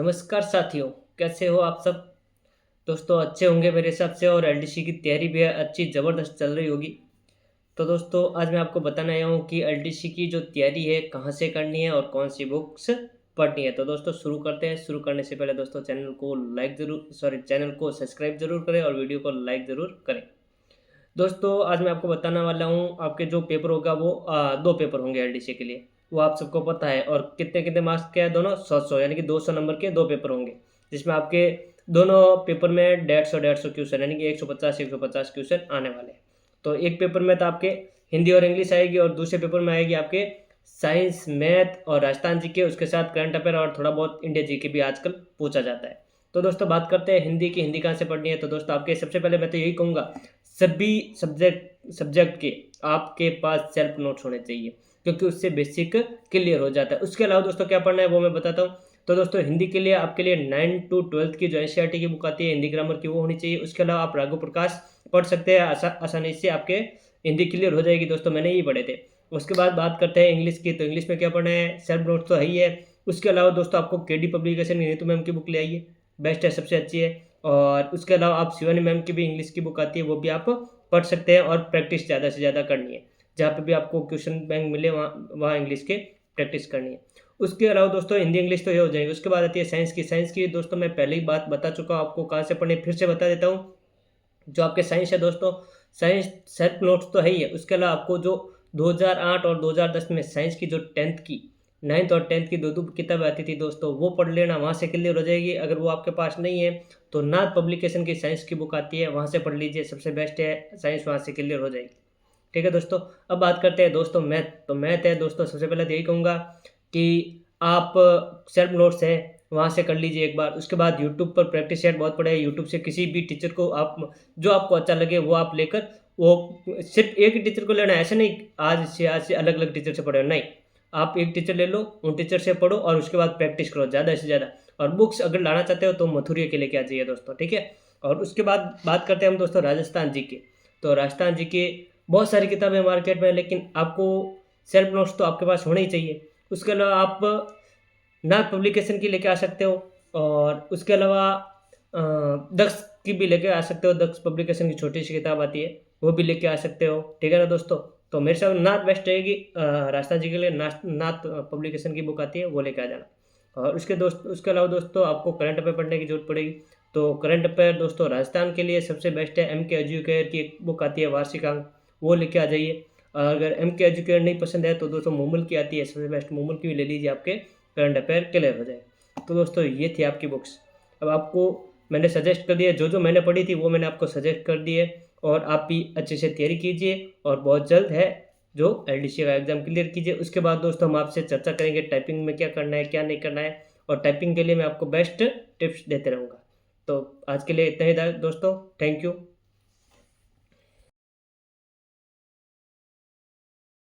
नमस्कार साथियों, कैसे हो आप सब? दोस्तों अच्छे होंगे मेरे हिसाब से और एलडीसी की तैयारी भी अच्छी ज़बरदस्त चल रही होगी। तो दोस्तों आज मैं आपको बताने आया हूँ कि एलडीसी की जो तैयारी है कहाँ से करनी है और कौन सी बुक्स पढ़नी है। तो दोस्तों शुरू करते हैं। शुरू करने से पहले दोस्तों चैनल को सब्सक्राइब ज़रूर करें और वीडियो को लाइक ज़रूर करें। दोस्तों आज मैं आपको बताने वाला हूँ आपके जो पेपर होगा वो 2 पेपर होंगे एलडीसी के लिए। वो आप सबको पता है और कितने-कितने मार्क्स के हैं दोनों 100-100 यानी कि 200 नंबर के 2 पेपर होंगे। जिसमें आपके दोनों पेपर में 150-150 क्वेश्चन यानी कि 150-150 क्वेश्चन आने वाले हैं। तो एक पेपर में तो आपके हिंदी और इंग्लिश आएगी और दूसरे पेपर में आएगी आपके साइंस, मैथ और राजस्थान जीके, उसके साथ करंट अफेयर और थोड़ा बहुत इंडिया जीके भी आजकल पूछा जाता है। तो दोस्तों बात करते हैं हिंदी की। हिंदी कहाँ से पढ़नी है? तो दोस्तों आपके सबसे पहले मैं तो यही कहूँगा, सभी सब्जेक्ट के आपके पास सेल्फ नोट्स होने चाहिए, क्योंकि उससे बेसिक क्लियर हो जाता है। उसके अलावा दोस्तों क्या पढ़ना है वो मैं बताता हूँ। तो दोस्तों हिंदी के लिए आपके लिए 9 टू 12th की जो एनसीईआरटी की बुक आती है हिंदी ग्रामर की, वो होनी चाहिए। उसके अलावा आप राघव प्रकाश पढ़ सकते हैं, आसानी से आपके हिंदी क्लियर हो जाएगी। दोस्तों मैंने यही पढ़े थे। उसके बाद बात करते हैं इंग्लिश की। तो इंग्लिश में क्या पढ़ना है? सेल्फ नोट्स तो है ही है। उसके अलावा दोस्तों आपको केडी पब्लिकेशन की नीतू मैम की बुक ले आइए, बेस्ट है, सबसे अच्छी है। और उसके अलावा आप शिवानी मैम की भी इंग्लिश की बुक आती है, वो भी आप पढ़ सकते हैं और प्रैक्टिस ज़्यादा से ज़्यादा करनी है। जहाँ पे भी आपको क्वेश्चन बैंक मिले वहाँ वहाँ इंग्लिश के प्रैक्टिस करनी है। उसके अलावा दोस्तों हिंदी इंग्लिश तो ये हो जाएगी। उसके बाद आती है साइंस की। साइंस की दोस्तों मैं पहले ही बात बता चुका हूँ आपको कहाँ से पढ़नी है, फिर से बता देता हूँ। जो आपके साइंस है दोस्तों, साइंस सेल्फ नोट्स तो है ही है। उसके अलावा आपको जो 2008 और 2010 में साइंस की जो 10th की 9th और 10th की दो किताबें आती थी दोस्तों, वो पढ़ लेना, वहाँ से क्लियर हो जाएगी। अगर वो आपके पास नहीं है तो नाथ पब्लिकेशन की साइंस की बुक आती है, वहाँ से पढ़ लीजिए, सबसे बेस्ट है, साइंस वहाँ से क्लियर हो जाएगी। ठीक है दोस्तों। अब बात करते हैं दोस्तों मैथ। तो मैथ है दोस्तों, सबसे पहले तो यही कहूँगा कि आप सेल्फ नोट्स है वहाँ से कर लीजिए एक बार। उसके बाद यूट्यूब पर प्रैक्टिस सेट बहुत पड़े हैं। यूट्यूब से किसी भी टीचर को आप जो आपको अच्छा लगे वो आप लेकर, वो सिर्फ एक ही टीचर को लेना है, ऐसे नहीं आज से अलग अलग टीचर से पढ़ो, नहीं। आप एक टीचर ले लो, उन टीचर से पढ़ो और उसके बाद प्रैक्टिस करो ज़्यादा से ज़्यादा। और बुक्स अगर लाना चाहते हो तो मथुरिया के लेके आ जाइए दोस्तों, ठीक है। और उसके बाद बात करते हैं हम दोस्तों राजस्थान जी के। तो राजस्थान जी के बहुत सारी किताबें मार्केट में, लेकिन आपको सेल्फ नोट्स तो आपके पास होने ही चाहिए। उसके अलावा आप नाथ पब्लिकेशन की लेके आ सकते हो और उसके अलावा दक्ष की भी लेके आ सकते हो। दक्ष पब्लिकेशन की छोटी सी किताब आती है, वो भी लेके आ सकते हो, ठीक है ना दोस्तों। तो मेरे हिसाब से नाथ बेस्ट रहेगी। राजस्थान जी के लिए नाथ नाथ पब्लिकेशन की बुक आती है, वो लेके आ जाना। और उसके अलावा दोस्तों आपको करंट अफेयर पढ़ने की जरूरत पड़ेगी। तो करंट अफेयर दोस्तों राजस्थान के लिए सबसे बेस्ट है, एम के एजुकेयर की एक बुक आती है वार्षिकांक, वो लेके आ जाइए। अगर एम के एजुकेयर नहीं पसंद है तो दोस्तों मोमल की आती है, सबसे बेस्ट, मोमल की भी ले लीजिए, आपके करंट अफेयर क्लियर हो जाए। तो दोस्तों ये थी आपकी बुक्स। अब आपको मैंने सजेस्ट कर दिया, जो मैंने पढ़ी थी वो मैंने आपको सजेस्ट कर दिए। और आप भी अच्छे से तैयारी कीजिए और बहुत जल्द है जो एलडीसी का एग्ज़ाम क्लियर कीजिए। उसके बाद दोस्तों हम आपसे चर्चा करेंगे टाइपिंग में क्या करना है क्या नहीं करना है, और टाइपिंग के लिए मैं आपको बेस्ट टिप्स देते रहूँगा। तो आज के लिए इतना ही था दोस्तों, थैंक यू।